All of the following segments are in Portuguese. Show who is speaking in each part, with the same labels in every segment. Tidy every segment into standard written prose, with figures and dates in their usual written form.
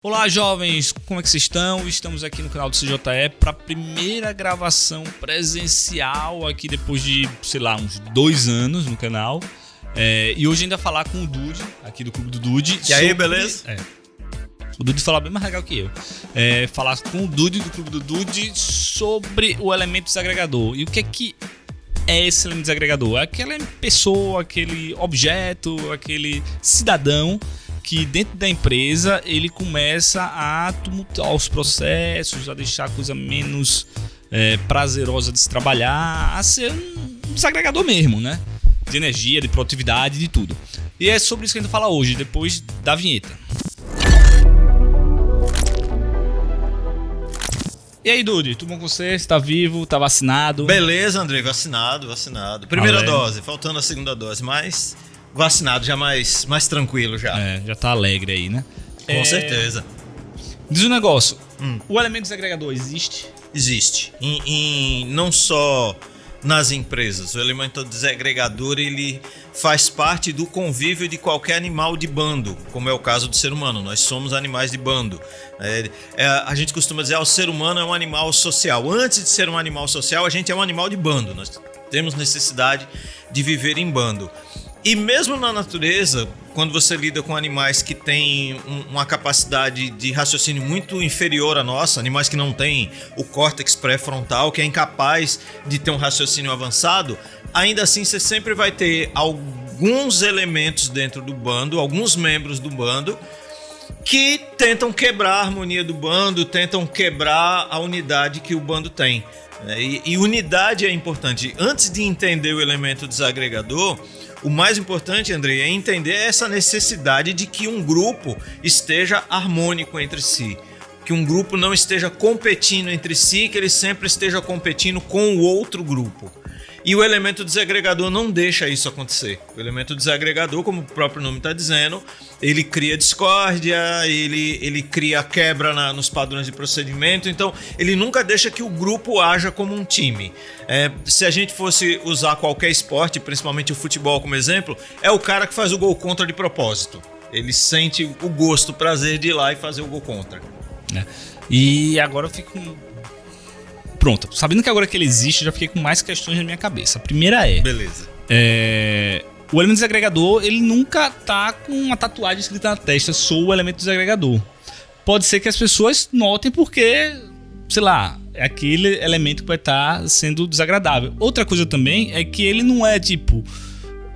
Speaker 1: Olá, jovens, como é que vocês estão? Estamos aqui no canal do CJE para a primeira gravação presencial aqui depois de, uns 2 anos no canal. E hoje ainda falar com o Dude, aqui do Clube do Dude.
Speaker 2: E aí, beleza?
Speaker 1: O Dude fala bem mais legal que eu. Falar com o Dude do Clube do Dude sobre o elemento desagregador. E o que é esse elemento desagregador? É aquela pessoa, aquele objeto, aquele cidadão que dentro da empresa ele começa a tumultuar os processos, a deixar a coisa menos prazerosa de se trabalhar, a ser um desagregador mesmo, né? De energia, de produtividade, de tudo. E é sobre isso que a gente vai falar hoje, depois da vinheta. E aí, Dude, tudo bom com você? Você tá vivo? Tá vacinado?
Speaker 2: Beleza, Andrei, vacinado. Primeira dose, faltando a segunda dose, mas vacinado, já mais tranquilo já.
Speaker 1: Já tá alegre aí, né?
Speaker 2: Com certeza.
Speaker 1: Diz um negócio, o elemento desagregador existe?
Speaker 2: Existe. Não só nas empresas. O elemento desagregador, ele faz parte do convívio de qualquer animal de bando, como é o caso do ser humano. Nós somos animais de bando. A gente costuma dizer que o ser humano é um animal social. Antes de ser um animal social, a gente é um animal de bando. Nós temos necessidade de viver em bando. E mesmo na natureza, quando você lida com animais que têm uma capacidade de raciocínio muito inferior à nossa, animais que não têm o córtex pré-frontal, que é incapaz de ter um raciocínio avançado, ainda assim você sempre vai ter alguns elementos dentro do bando, alguns membros do bando, que tentam quebrar a harmonia do bando, tentam quebrar a unidade que o bando tem. E unidade é importante. Antes de entender o elemento desagregador, o mais importante, Andrei, é entender essa necessidade de que um grupo esteja harmônico entre si. Que um grupo não esteja competindo entre si, que ele sempre esteja competindo com o outro grupo. E o elemento desagregador não deixa isso acontecer. O elemento desagregador, como o próprio nome está dizendo, ele cria discórdia, ele cria quebra nos padrões de procedimento. Então, ele nunca deixa que o grupo haja como um time. Se a gente fosse usar qualquer esporte, principalmente o futebol como exemplo, é o cara que faz o gol contra de propósito. Ele sente o gosto, o prazer de ir lá e fazer o gol contra.
Speaker 1: E agora eu fico... Pronto, sabendo que agora que ele existe, eu já fiquei com mais questões na minha cabeça. A primeira
Speaker 2: Beleza.
Speaker 1: O elemento desagregador, ele nunca tá com uma tatuagem escrita na testa, sou o elemento desagregador. Pode ser que as pessoas notem porque, é aquele elemento que vai estar sendo desagradável. Outra coisa também é que ele não é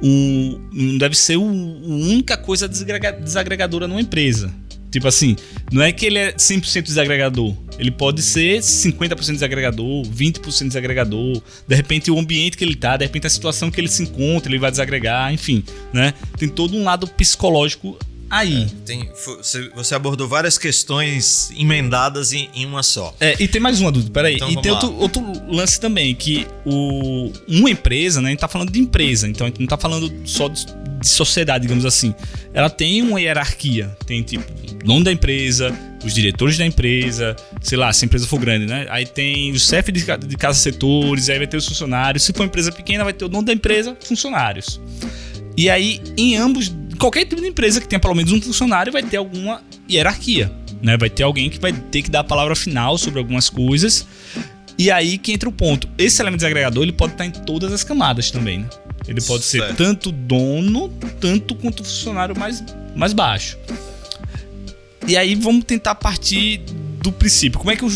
Speaker 1: não deve ser a única coisa desagregadora numa empresa. Tipo assim, não é que ele é 100% desagregador. Ele pode ser 50% desagregador, 20% desagregador. De repente o ambiente que ele tá, de repente a situação que ele se encontra, ele vai desagregar, enfim, né? Tem todo um lado psicológico aí.
Speaker 2: Você abordou várias questões emendadas em uma só.
Speaker 1: E tem mais uma, Dudu, peraí.
Speaker 2: Então,
Speaker 1: e tem outro lance também, que uma empresa, né? A gente tá falando de empresa, então a gente não tá falando só de sociedade, digamos assim. Ela tem uma hierarquia. Tem o dono da empresa, os diretores da empresa, se a empresa for grande, né? Aí tem o chefe de cada setores, aí vai ter os funcionários. Se for uma empresa pequena, vai ter o dono da empresa, funcionários. E aí, qualquer tipo de empresa que tenha pelo menos um funcionário vai ter alguma hierarquia, né? Vai ter alguém que vai ter que dar a palavra final sobre algumas coisas. E aí que entra o ponto. Esse elemento desagregador, ele pode estar em todas as camadas também, né? Ele pode ser tanto dono, tanto quanto funcionário mais baixo. E aí vamos tentar partir do princípio. Como é que o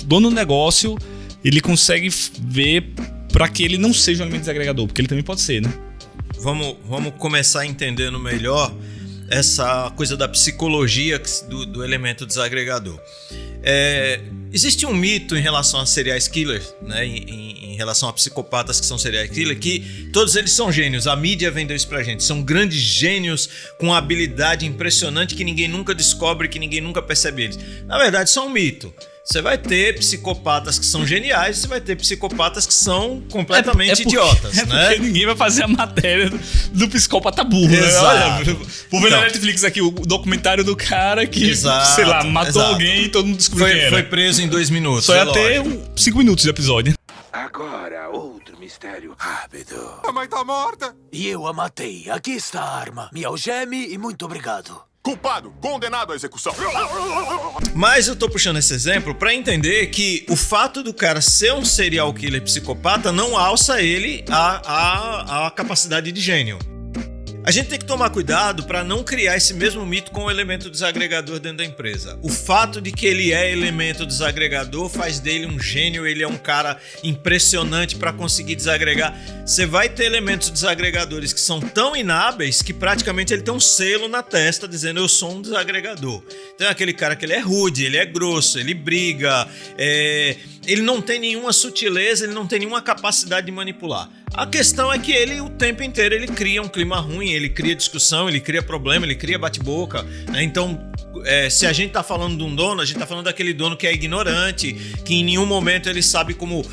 Speaker 1: dono do negócio ele consegue ver para que ele não seja um elemento desagregador? Porque ele também pode ser, né?
Speaker 2: Vamos começar entendendo melhor essa coisa da psicologia do elemento desagregador. Existe um mito em relação a serial killers, né? Em relação a psicopatas que são serial killers, que todos eles são gênios. A mídia vendeu isso pra gente. São grandes gênios com uma habilidade impressionante que ninguém nunca descobre, que ninguém nunca percebe eles. Na verdade, isso é um mito. Você vai ter psicopatas que são geniais, você vai ter psicopatas que são completamente idiotas, né?
Speaker 1: Porque ninguém vai fazer a matéria do psicopata burro,
Speaker 2: Exato.
Speaker 1: né? Vou ver na Netflix aqui o documentário do cara que, matou alguém e todo mundo descobriu quem era.
Speaker 2: Foi preso em 2 minutos.
Speaker 1: Só ia ter 5 minutos de episódio.
Speaker 3: Agora, outro mistério rápido.
Speaker 4: A mãe tá morta!
Speaker 3: E eu a matei. Aqui está a arma. Me algeme e muito obrigado.
Speaker 4: Culpado, condenado à execução.
Speaker 2: Mas eu tô puxando esse exemplo pra entender que o fato do cara ser um serial killer psicopata não alça ele a capacidade de gênio. A gente tem que tomar cuidado para não criar esse mesmo mito com o elemento desagregador dentro da empresa. O fato de que ele é elemento desagregador faz dele um gênio, ele é um cara impressionante para conseguir desagregar. Você vai ter elementos desagregadores que são tão inábeis que praticamente ele tem um selo na testa dizendo eu sou um desagregador. Então é aquele cara que ele é rude, ele é grosso, ele briga, ele não tem nenhuma sutileza, ele não tem nenhuma capacidade de manipular. A questão é que ele, o tempo inteiro, ele cria um clima ruim, ele cria discussão, ele cria problema, ele cria bate-boca, né? Então, se a gente tá falando de um dono, a gente tá falando daquele dono que é ignorante, que em nenhum momento ele sabe como...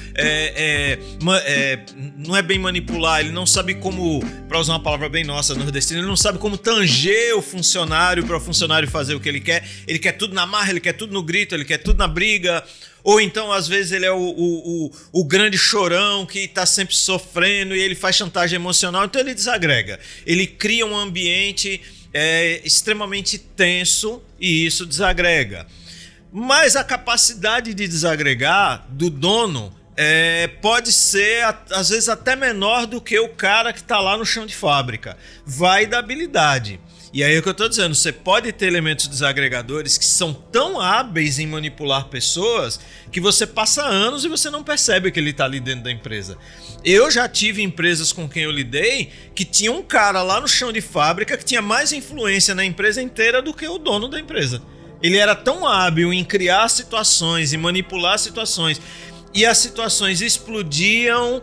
Speaker 2: não é bem manipular, ele não sabe como, para usar uma palavra bem nossa, nordestina, ele não sabe como tanger o funcionário para o funcionário fazer o que ele quer tudo na marra, ele quer tudo no grito, ele quer tudo na briga... Ou então, às vezes, ele é o grande chorão que está sempre sofrendo e ele faz chantagem emocional, então ele desagrega. Ele cria um ambiente extremamente tenso e isso desagrega. Mas a capacidade de desagregar do dono pode ser, às vezes, até menor do que o cara que está lá no chão de fábrica. Vai da habilidade. E aí é o que eu tô dizendo, você pode ter elementos desagregadores que são tão hábeis em manipular pessoas que você passa anos e você não percebe que ele tá ali dentro da empresa. Eu já tive empresas com quem eu lidei que tinha um cara lá no chão de fábrica que tinha mais influência na empresa inteira do que o dono da empresa. Ele era tão hábil em criar situações e manipular situações. E as situações explodiam,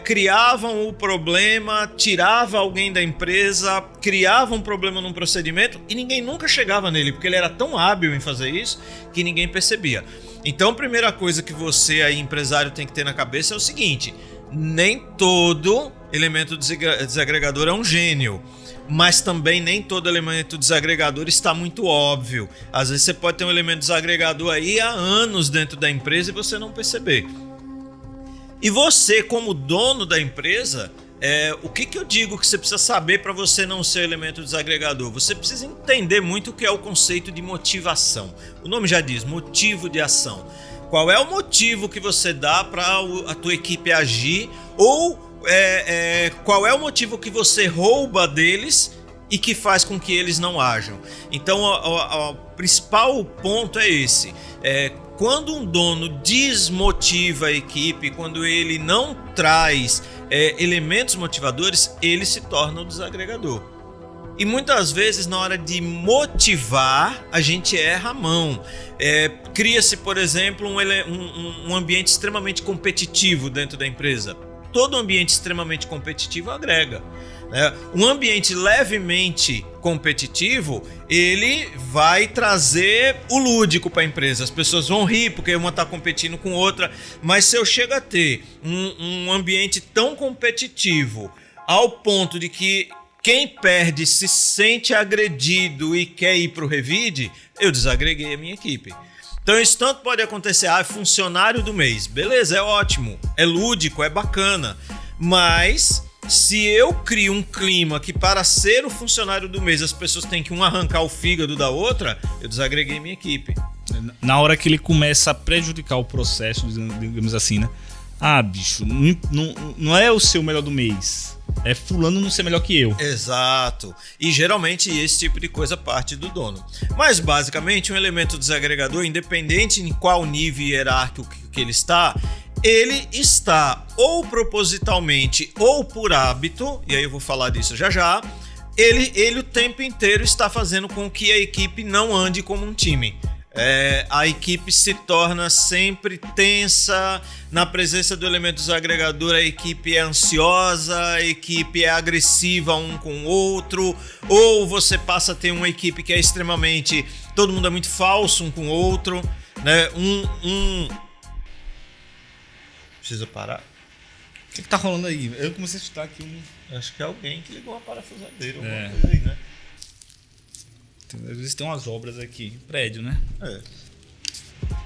Speaker 2: criavam o problema, tirava alguém da empresa, criava um problema num procedimento e ninguém nunca chegava nele, porque ele era tão hábil em fazer isso que ninguém percebia. Então a primeira coisa que você aí, empresário, tem que ter na cabeça é o seguinte: nem todo elemento desagregador é um gênio. Mas também nem todo elemento desagregador está muito óbvio. Às vezes você pode ter um elemento desagregador aí há anos dentro da empresa e você não perceber. E você, como dono da empresa, o que eu digo que você precisa saber para você não ser elemento desagregador? Você precisa entender muito o que é o conceito de motivação. O nome já diz, motivo de ação. Qual é o motivo que você dá para a tua equipe agir ou... qual é o motivo que você rouba deles e que faz com que eles não ajam. Então o principal ponto é esse, quando um dono desmotiva a equipe, quando ele não traz elementos motivadores, ele se torna um desagregador. E muitas vezes na hora de motivar a gente erra a mão. Cria-se, por exemplo, um ambiente extremamente competitivo dentro da empresa. Todo ambiente extremamente competitivo agrega. Um ambiente levemente competitivo, ele vai trazer o lúdico para a empresa. As pessoas vão rir porque uma está competindo com outra. Mas se eu chego a ter um ambiente tão competitivo ao ponto de que quem perde se sente agredido e quer ir para o revide, eu desagreguei a minha equipe. Então isso tanto pode acontecer, funcionário do mês, beleza, é ótimo, é lúdico, é bacana, mas se eu crio um clima que para ser o funcionário do mês as pessoas têm que arrancar o fígado da outra, eu desagreguei minha equipe.
Speaker 1: Na hora que ele começa a prejudicar o processo, digamos assim, né? Bicho, não é o seu melhor do mês. É fulano não ser melhor que eu.
Speaker 2: Exato. E geralmente esse tipo de coisa parte do dono. Mas basicamente um elemento desagregador, independente em qual nível hierárquico que ele está ou propositalmente ou por hábito, e aí eu vou falar disso já, ele o tempo inteiro está fazendo com que a equipe não ande como um time. A equipe se torna sempre tensa, na presença do elemento desagregador a equipe é ansiosa, a equipe é agressiva um com o outro, ou você passa a ter uma equipe que é extremamente, todo mundo é muito falso um com o outro, né? Precisa parar.
Speaker 1: O que tá rolando aí? Eu comecei a escutar aqui
Speaker 2: acho que é alguém que ligou uma parafusadeira, alguma coisa aí, né?
Speaker 1: Às vezes tem umas obras aqui, prédio, né?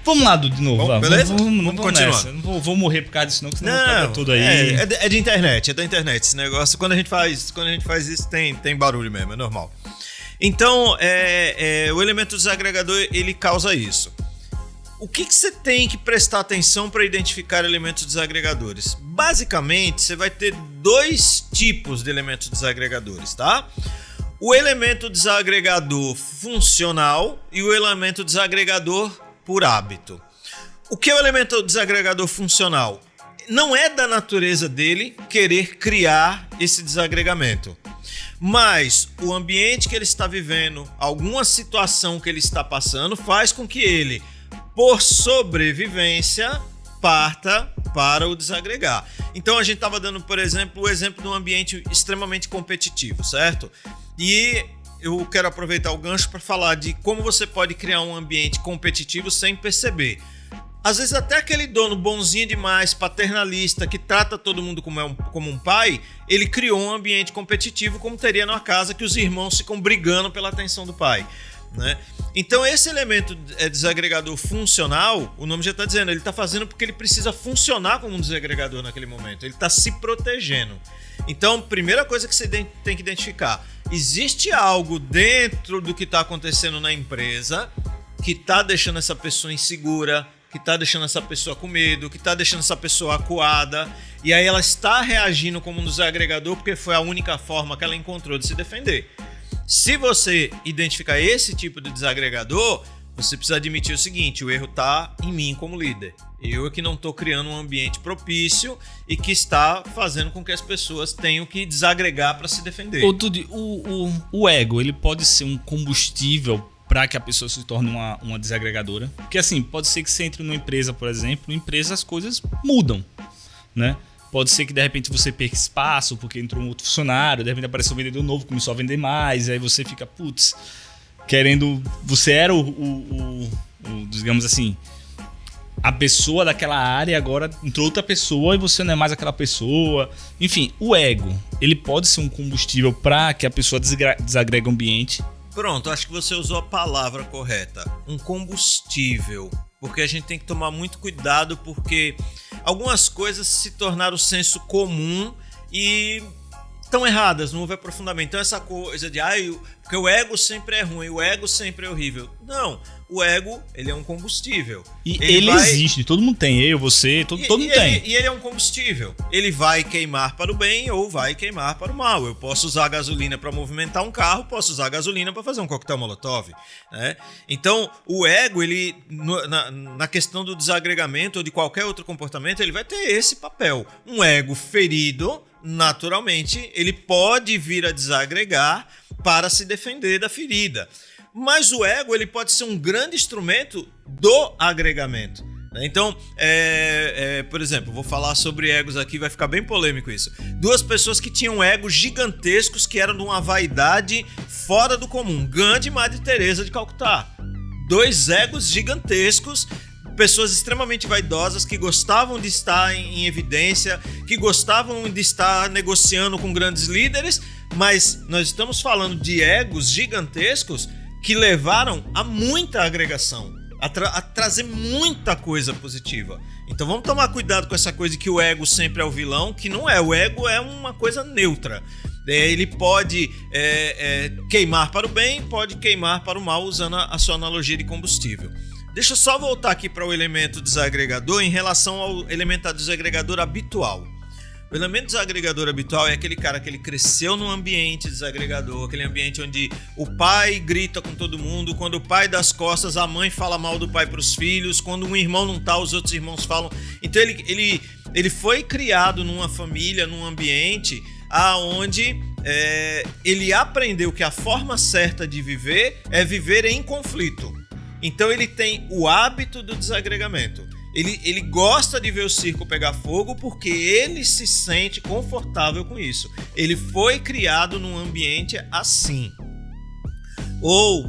Speaker 1: Vamos lá, de novo.
Speaker 2: Bom, beleza? Vamos continuar.
Speaker 1: Não vou morrer por causa disso, não, porque senão vai ficar tudo aí.
Speaker 2: É de internet, é da internet esse negócio. Quando a gente faz isso, tem barulho mesmo, é normal. Então, o elemento desagregador, ele causa isso. O que você tem que prestar atenção para identificar elementos desagregadores? Basicamente, você vai ter 2 tipos de elementos desagregadores, tá? O elemento desagregador funcional e o elemento desagregador por hábito. O que é o elemento desagregador funcional? Não é da natureza dele querer criar esse desagregamento. Mas o ambiente que ele está vivendo, alguma situação que ele está passando, faz com que ele, por sobrevivência, parta para o desagregar. Então a gente estava dando, por exemplo, o exemplo de um ambiente extremamente competitivo, certo? E eu quero aproveitar o gancho para falar de como você pode criar um ambiente competitivo sem perceber. Às vezes até aquele dono bonzinho demais, paternalista, que trata todo mundo como um pai, ele criou um ambiente competitivo como teria numa casa que os irmãos ficam brigando pela atenção do pai, né? Então esse elemento desagregador funcional, o nome já está dizendo, ele está fazendo porque ele precisa funcionar como um desagregador naquele momento, ele está se protegendo. Então, primeira coisa que você tem que identificar, existe algo dentro do que está acontecendo na empresa que está deixando essa pessoa insegura, que está deixando essa pessoa com medo, que está deixando essa pessoa acuada, e aí ela está reagindo como um desagregador porque foi a única forma que ela encontrou de se defender. Se você identificar esse tipo de desagregador, você precisa admitir o seguinte, o erro está em mim como líder. Eu é que não estou criando um ambiente propício e que está fazendo com que as pessoas tenham que desagregar para se defender.
Speaker 1: O ego, ele pode ser um combustível para que a pessoa se torne uma desagregadora. Porque assim, pode ser que você entre numa empresa, por exemplo, empresa as coisas mudam, né? Pode ser que de repente você perca espaço porque entrou um outro funcionário, de repente apareceu um vendedor novo, começou a vender mais, aí você fica, putz, querendo... Você era digamos assim, a pessoa daquela área, e agora entrou outra pessoa e você não é mais aquela pessoa. Enfim, o ego, ele pode ser um combustível para que a pessoa desagregue o ambiente.
Speaker 2: Pronto, acho que você usou a palavra correta. Um combustível. Porque a gente tem que tomar muito cuidado, porque algumas coisas se tornaram senso comum e estão erradas, não houve aprofundamento. Então essa coisa de porque o ego sempre é ruim, o ego sempre é horrível. Não, o ego, ele é um combustível.
Speaker 1: E ele existe, todo mundo tem, eu, você, todo mundo tem.
Speaker 2: E ele é um combustível. Ele vai queimar para o bem ou vai queimar para o mal. Eu posso usar gasolina para movimentar um carro, posso usar gasolina para fazer um coquetel molotov, né? Então, o ego, ele na questão do desagregamento ou de qualquer outro comportamento, ele vai ter esse papel. Um ego ferido, naturalmente, ele pode vir a desagregar para se defender da ferida. Mas o ego, ele pode ser um grande instrumento do agregamento. Então, por exemplo, vou falar sobre egos aqui, vai ficar bem polêmico isso. 2 pessoas que tinham egos gigantescos, que eram de uma vaidade fora do comum. Gandhi e Madre Teresa de Calcutá. 2 egos gigantescos, pessoas extremamente vaidosas, que gostavam de estar em evidência, que gostavam de estar negociando com grandes líderes, mas nós estamos falando de egos gigantescos que levaram a muita agregação, a trazer muita coisa positiva. Então vamos tomar cuidado com essa coisa de que o ego sempre é o vilão, que não é. O ego é uma coisa neutra. Ele pode queimar para o bem, pode queimar para o mal, usando a sua analogia de combustível. Deixa eu só voltar aqui para o elemento desagregador em relação ao elemento desagregador habitual. O elemento desagregador habitual é aquele cara que ele cresceu num ambiente desagregador, aquele ambiente onde o pai grita com todo mundo, quando o pai dá as costas, a mãe fala mal do pai para os filhos, quando um irmão não tá, os outros irmãos falam. Então ele foi criado numa família, num ambiente aonde ele aprendeu que a forma certa de viver é viver em conflito. Então ele tem o hábito do desagregamento. Ele gosta de ver o circo pegar fogo porque ele se sente confortável com isso. Ele foi criado num ambiente assim. Ou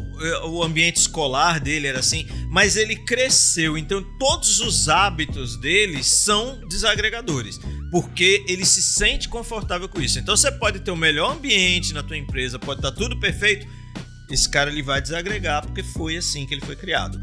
Speaker 2: o ambiente escolar dele era assim, mas ele cresceu. Então todos os hábitos dele são desagregadores, porque ele se sente confortável com isso. Então você pode ter o melhor ambiente na tua empresa, pode estar tudo perfeito. Esse cara ele vai desagregar porque foi assim que ele foi criado.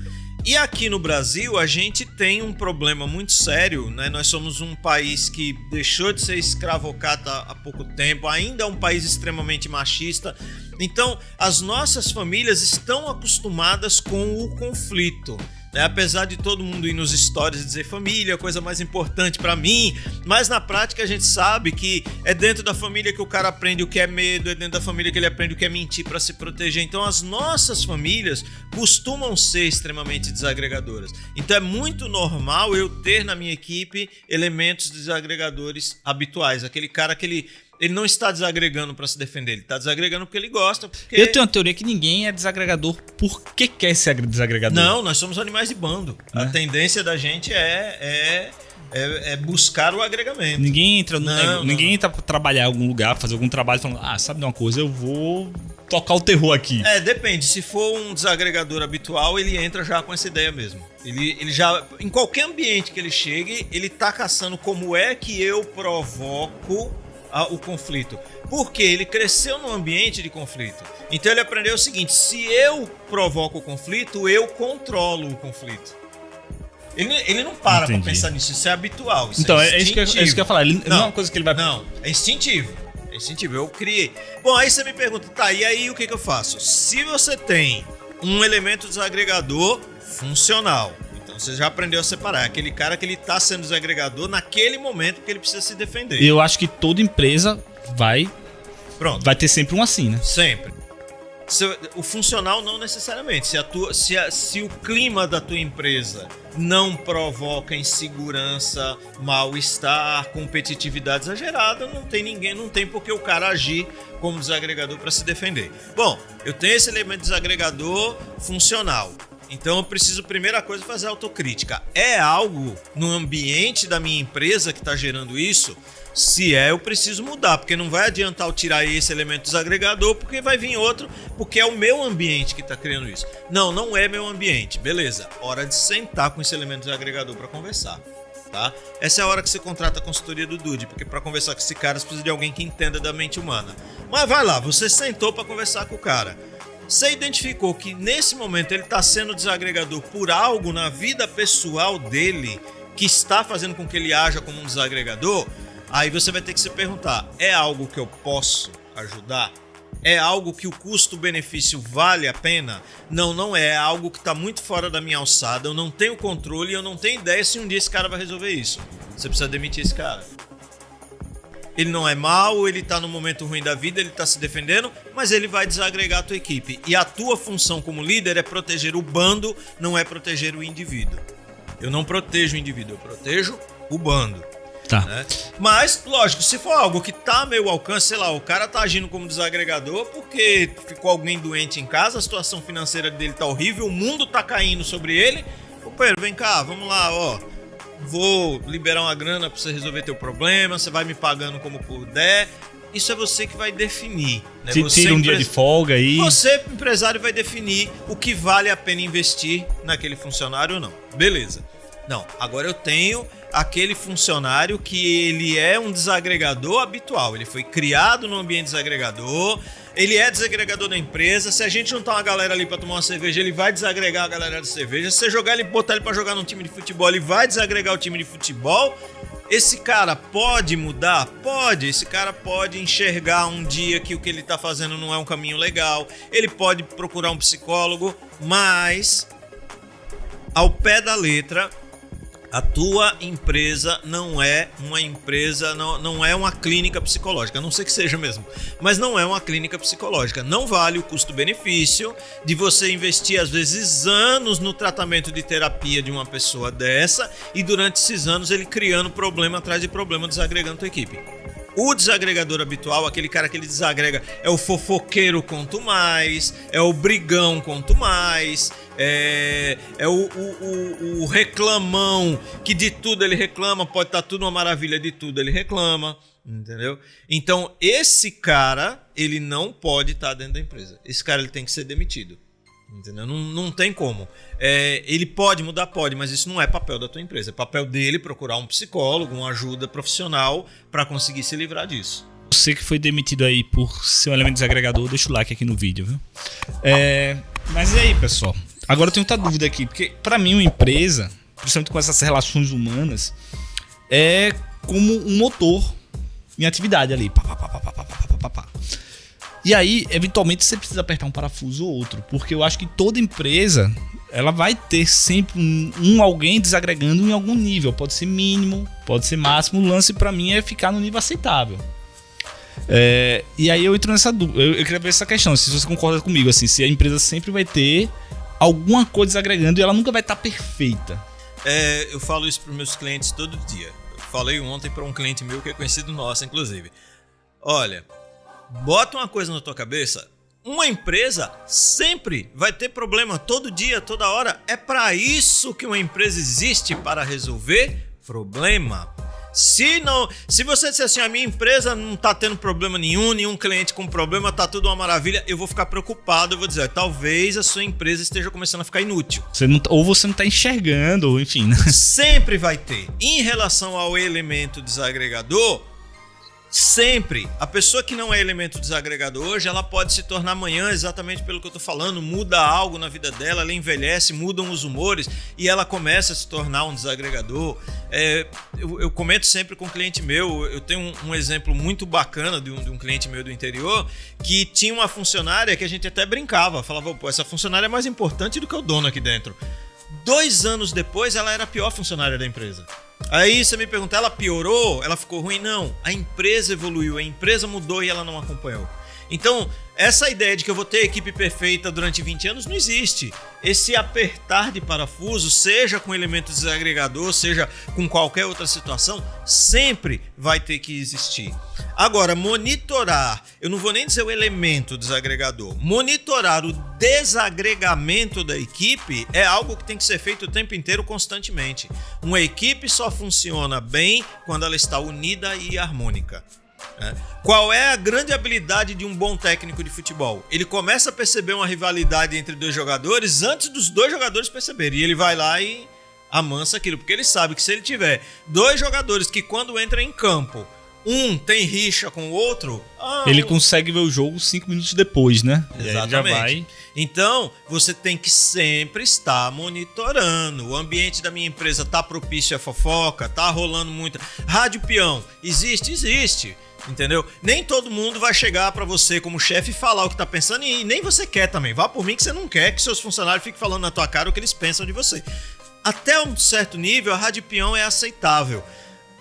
Speaker 2: E aqui no Brasil a gente tem um problema muito sério, né? Nós somos um país que deixou de ser escravocrata há pouco tempo, ainda é um país extremamente machista. Então, as nossas famílias estão acostumadas com o conflito. Apesar de todo mundo ir nos stories e dizer família é a coisa mais importante pra mim, mas na prática a gente sabe que é dentro da família que o cara aprende o que é medo, é dentro da família que ele aprende o que é mentir pra se proteger. Então as nossas famílias costumam ser extremamente desagregadoras. Então é muito normal eu ter na minha equipe elementos desagregadores habituais. Aquele cara que ele não está desagregando para se defender, ele está desagregando porque ele gosta. Porque...
Speaker 1: Eu tenho uma teoria que ninguém é desagregador porque quer ser desagregador.
Speaker 2: Não, nós somos animais de bando. A tendência da gente é buscar o agregamento.
Speaker 1: Ninguém entra entra pra trabalhar em algum lugar, fazer algum trabalho falando, sabe de uma coisa, eu vou tocar o terror aqui.
Speaker 2: Depende. Se for um desagregador habitual, ele entra já com essa ideia mesmo. Ele já, em qualquer ambiente que ele chegue, ele tá caçando como é que eu provoco o conflito. Porque ele cresceu num ambiente de conflito. Então ele aprendeu o seguinte: se eu provoco o conflito, eu controlo o conflito. Ele não para pra pensar nisso, isso é habitual. Isso
Speaker 1: então,
Speaker 2: é
Speaker 1: isso que eu ia falar. Não é uma coisa que ele vai.
Speaker 2: Não, é instintivo. É instintivo, eu criei. Bom, aí você me pergunta, tá, e aí o que eu faço? Se você tem um elemento desagregador funcional, então você já aprendeu a separar. É aquele cara que ele tá sendo desagregador naquele momento que ele precisa se defender.
Speaker 1: Eu acho que toda empresa vai ter sempre um assim, né?
Speaker 2: Sempre. O funcional não necessariamente. Se o clima da tua empresa não provoca insegurança, mal-estar, competitividade exagerada, não tem por que o cara agir como desagregador para se defender. Bom, eu tenho esse elemento desagregador funcional. Então eu preciso, primeira coisa, fazer autocrítica. É algo no ambiente da minha empresa que está gerando isso? Se eu preciso mudar, porque não vai adiantar eu tirar esse elemento desagregador, porque vai vir outro, porque é o meu ambiente que está criando isso. Não é meu ambiente. Beleza, hora de sentar com esse elemento desagregador para conversar. Tá? Essa é a hora que você contrata a consultoria do Dude, porque para conversar com esse cara você precisa de alguém que entenda da mente humana. Mas vai lá, você sentou para conversar com o cara. Você identificou que nesse momento ele está sendo desagregador por algo na vida pessoal dele que está fazendo com que ele haja como um desagregador. Aí você vai ter que se perguntar, é algo que eu posso ajudar? É algo que o custo-benefício vale a pena? Não é. É algo que está muito fora da minha alçada, eu não tenho controle e eu não tenho ideia se um dia esse cara vai resolver isso. Você precisa demitir esse cara. Ele não é mau, ele está no momento ruim da vida, ele está se defendendo, mas ele vai desagregar a tua equipe. E a tua função como líder é proteger o bando, não é proteger o indivíduo. Eu não protejo o indivíduo, eu protejo o bando.
Speaker 1: Tá.
Speaker 2: Né? Mas, lógico, se for algo que tá a meu alcance, sei lá, o cara tá agindo como desagregador porque ficou alguém doente em casa, a situação financeira dele tá horrível, o mundo tá caindo sobre ele. Companheiro, vem cá, vamos lá, vou liberar uma grana pra você resolver teu problema, você vai me pagando como puder. Isso é você que vai definir. Né?
Speaker 1: Você tira um dia de folga aí.
Speaker 2: Você, empresário, vai definir o que vale a pena investir naquele funcionário ou não. Beleza. Não, agora eu tenho aquele funcionário que ele é um desagregador habitual. Ele foi criado num ambiente desagregador, ele é desagregador da empresa. Se a gente juntar uma galera ali pra tomar uma cerveja, ele vai desagregar a galera da cerveja. Se você jogar ele, botar ele pra jogar num time de futebol, ele vai desagregar o time de futebol. Esse cara pode mudar? Pode. Esse cara pode enxergar um dia que o que ele tá fazendo não é um caminho legal. Ele pode procurar um psicólogo, mas ao pé da letra, a tua empresa não é uma empresa, não é uma clínica psicológica, a não ser que seja mesmo, mas não é uma clínica psicológica. Não vale o custo-benefício de você investir, às vezes, anos no tratamento de terapia de uma pessoa dessa e durante esses anos ele criando problema atrás de problema, desagregando a tua equipe. O desagregador habitual, aquele cara que ele desagrega, é o fofoqueiro quanto mais, é o brigão quanto mais, é o reclamão, que de tudo ele reclama, pode estar tudo uma maravilha, de tudo ele reclama, entendeu? Então esse cara, ele não pode estar dentro da empresa, esse cara ele tem que ser demitido. Entendeu? Não tem como. Ele pode mudar, pode, mas isso não é papel da tua empresa. É papel dele procurar um psicólogo, uma ajuda profissional para conseguir se livrar disso.
Speaker 1: Você que foi demitido aí por ser um elemento desagregador, deixa o like aqui no vídeo, viu? Mas e aí, pessoal? Agora eu tenho outra dúvida aqui, porque para mim uma empresa, principalmente com essas relações humanas, é como um motor em atividade ali. E aí, eventualmente, você precisa apertar um parafuso ou outro, porque eu acho que toda empresa, ela vai ter sempre alguém desagregando em algum nível. Pode ser mínimo, pode ser máximo. O lance pra mim é ficar no nível aceitável. E aí eu entro nessa dúvida. Eu queria ver essa questão, se você concorda comigo, assim, se a empresa sempre vai ter alguma coisa desagregando e ela nunca vai estar perfeita.
Speaker 2: Eu falo isso para os meus clientes todo dia. Eu falei ontem para um cliente meu que é conhecido nosso, inclusive. Olha, bota uma coisa na tua cabeça. Uma empresa sempre vai ter problema todo dia, toda hora. É para isso que uma empresa existe, para resolver problema. Se você disser assim, a minha empresa não tá tendo problema nenhum cliente com problema, tá tudo uma maravilha, eu vou ficar preocupado, eu vou dizer, talvez a sua empresa esteja começando a ficar inútil.
Speaker 1: Ou você não tá enxergando, ou enfim, né?
Speaker 2: Sempre vai ter. Em relação ao elemento desagregador, sempre. A pessoa que não é elemento desagregador hoje, ela pode se tornar amanhã, exatamente pelo que eu tô falando, muda algo na vida dela, ela envelhece, mudam os humores e ela começa a se tornar um desagregador. Eu comento sempre com um cliente meu, eu tenho um exemplo muito bacana de um cliente meu do interior, que tinha uma funcionária que a gente até brincava, falava, pô, essa funcionária é mais importante do que o dono aqui dentro. 2 anos depois, ela era a pior funcionária da empresa. Aí você me pergunta, ela piorou? Ela ficou ruim? Não, a empresa evoluiu, a empresa mudou e ela não acompanhou. Então, essa ideia de que eu vou ter a equipe perfeita durante 20 anos não existe. Esse apertar de parafuso, seja com elemento desagregador, seja com qualquer outra situação, sempre vai ter que existir. Agora, monitorar, eu não vou nem dizer o elemento desagregador, monitorar o desagregamento da equipe é algo que tem que ser feito o tempo inteiro, constantemente. Uma equipe só funciona bem quando ela está unida e harmônica. Qual é a grande habilidade de um bom técnico de futebol? Ele começa a perceber uma rivalidade entre 2 jogadores antes dos 2 jogadores perceberem. E ele vai lá e amansa aquilo, porque ele sabe que se ele tiver 2 jogadores que quando entram em campo, um tem rixa com o outro,
Speaker 1: ele consegue ver o jogo 5 minutos depois, né?
Speaker 2: Exatamente.
Speaker 1: Já vai.
Speaker 2: Então, você tem que sempre estar monitorando. O ambiente da minha empresa tá propício a fofoca, tá rolando muita. Rádio peão, existe. Entendeu? Nem todo mundo vai chegar pra você como chefe e falar o que tá pensando e nem você quer também. Vá por mim que você não quer que seus funcionários fiquem falando na tua cara o que eles pensam de você. Até um certo nível, a rádio peão é aceitável.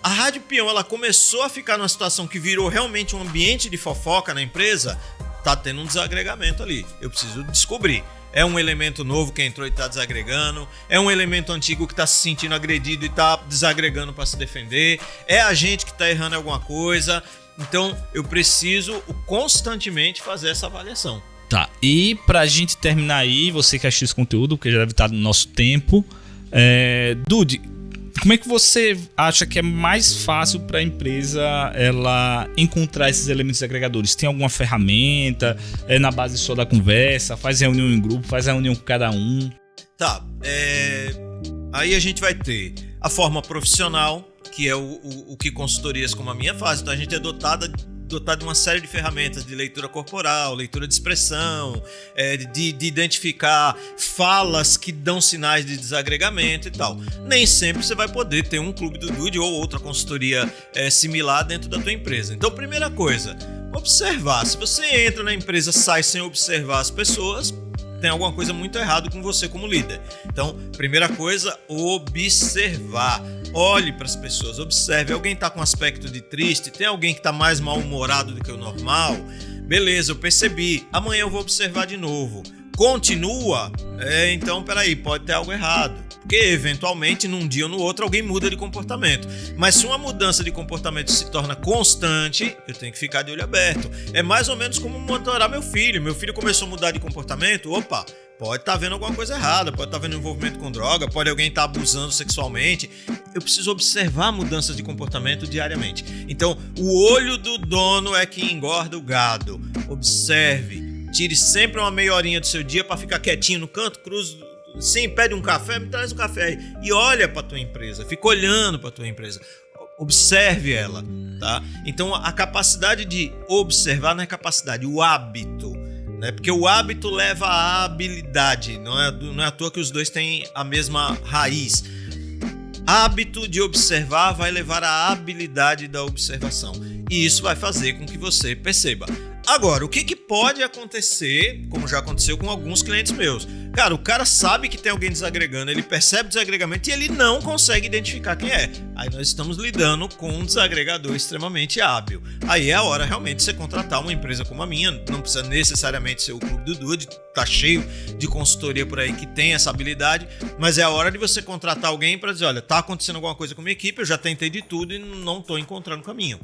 Speaker 2: A rádio peão, ela começou a ficar numa situação que virou realmente um ambiente de fofoca na empresa, tá tendo um desagregamento ali. Eu preciso descobrir. É um elemento novo que entrou e tá desagregando. É um elemento antigo que tá se sentindo agredido e tá desagregando para se defender. É a gente que tá errando alguma coisa. Então, eu preciso constantemente fazer essa avaliação.
Speaker 1: Tá, e pra gente terminar aí, você que assistiu esse conteúdo, porque já deve estar no nosso tempo, Dude, como é que você acha que é mais fácil para a empresa ela encontrar esses elementos agregadores? Tem alguma ferramenta? É na base só da conversa? Faz reunião em grupo? Faz reunião com cada um?
Speaker 2: Tá, aí a gente vai ter a forma profissional, que é o que consultorias como a minha fazem. Então a gente é dotado de uma série de ferramentas de leitura corporal, leitura de expressão, de identificar falas que dão sinais de desagregamento e tal. Nem sempre você vai poder ter um clube do Dude ou outra consultoria similar dentro da tua empresa. Então, primeira coisa, observar. Se você entra na empresa, sai sem observar as pessoas, tem alguma coisa muito errada com você como líder. Então, primeira coisa, observar. Olhe para as pessoas, observe. Alguém está com aspecto de triste? Tem alguém que está mais mal-humorado do que o normal? Beleza, eu percebi. Amanhã eu vou observar de novo. Continua? Então, peraí, pode ter algo errado. Porque, eventualmente, num dia ou no outro, alguém muda de comportamento. Mas se uma mudança de comportamento se torna constante, eu tenho que ficar de olho aberto. É mais ou menos como monitorar meu filho. Meu filho começou a mudar de comportamento, opa, pode estar vendo alguma coisa errada, pode estar vendo envolvimento com droga, pode alguém estar abusando sexualmente. Eu preciso observar mudanças de comportamento diariamente. Então, o olho do dono é que engorda o gado. Observe. Tire sempre uma meia horinha do seu dia para ficar quietinho no canto, cruze. Sim, pede um café, me traz um café aí. E olha para tua empresa, fica olhando para tua empresa. Observe ela, tá? Então, a capacidade de observar não é capacidade, o hábito, né? Porque o hábito leva à habilidade. Não é à toa que os dois têm a mesma raiz. Hábito de observar vai levar à habilidade da observação. E isso vai fazer com que você perceba. Agora, o que pode acontecer, como já aconteceu com alguns clientes meus? Cara, o cara sabe que tem alguém desagregando, ele percebe o desagregamento e ele não consegue identificar quem é. Aí nós estamos lidando com um desagregador extremamente hábil. Aí é a hora realmente de você contratar uma empresa como a minha, não precisa necessariamente ser o Clube do Dude, tá cheio de consultoria por aí que tem essa habilidade, mas é a hora de você contratar alguém para dizer, olha, tá acontecendo alguma coisa com a minha equipe, eu já tentei de tudo e não tô encontrando caminho.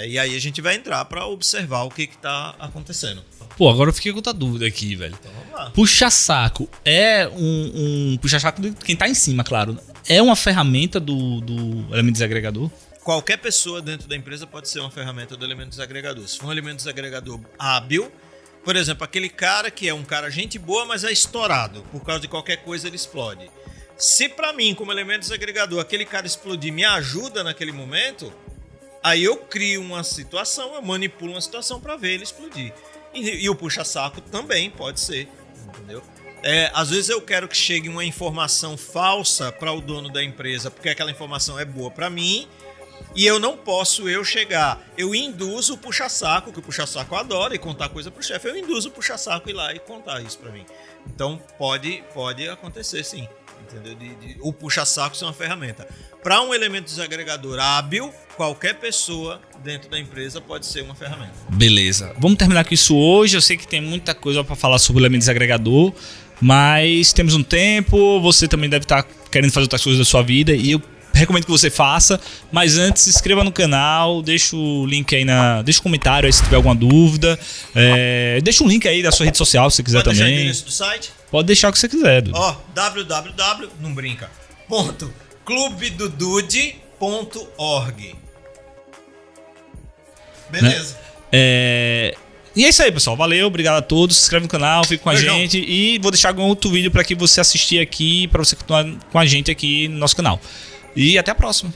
Speaker 2: E aí a gente vai entrar para observar o que tá acontecendo.
Speaker 1: Pô, agora eu fiquei com outra dúvida aqui, velho.
Speaker 2: Então vamos lá.
Speaker 1: Puxa-saco é um puxa-saco de quem tá em cima, claro. É uma ferramenta do elemento desagregador?
Speaker 2: Qualquer pessoa dentro da empresa pode ser uma ferramenta do elemento desagregador. Se for um elemento desagregador hábil, por exemplo, aquele cara que é um cara gente boa, mas é estourado. Por causa de qualquer coisa ele explode. Se pra mim, como elemento desagregador, aquele cara explodir me ajuda naquele momento, aí eu crio uma situação, eu manipulo uma situação para ver ele explodir. E o puxa-saco também pode ser, entendeu? Às vezes eu quero que chegue uma informação falsa para o dono da empresa, porque aquela informação é boa para mim, e eu não posso chegar. Eu induzo o puxa-saco, que o puxa-saco adora, e contar coisa pro chefe. Eu induzo o puxa-saco ir lá e contar isso para mim. Então pode acontecer sim. Entendeu? O puxa-saco ser uma ferramenta. Para um elemento desagregador hábil, qualquer pessoa dentro da empresa pode ser uma ferramenta.
Speaker 1: Beleza. Vamos terminar com isso hoje. Eu sei que tem muita coisa para falar sobre o elemento desagregador, mas temos um tempo. Você também deve estar querendo fazer outras coisas da sua vida e eu recomendo que você faça. Mas antes, se inscreva no canal, deixa o link aí deixa um comentário aí se tiver alguma dúvida. Deixa um link aí da sua rede social se você quiser também. Pode deixar o endereço
Speaker 2: do site?
Speaker 1: Pode deixar o que você quiser.
Speaker 2: www.clubedodude.org. Beleza.
Speaker 1: E é isso aí, pessoal. Valeu, obrigado a todos. Se inscreve no canal, fica com a gente. E vou deixar algum outro vídeo para que você assistir aqui, para você continuar com a gente aqui no nosso canal. E até a próxima.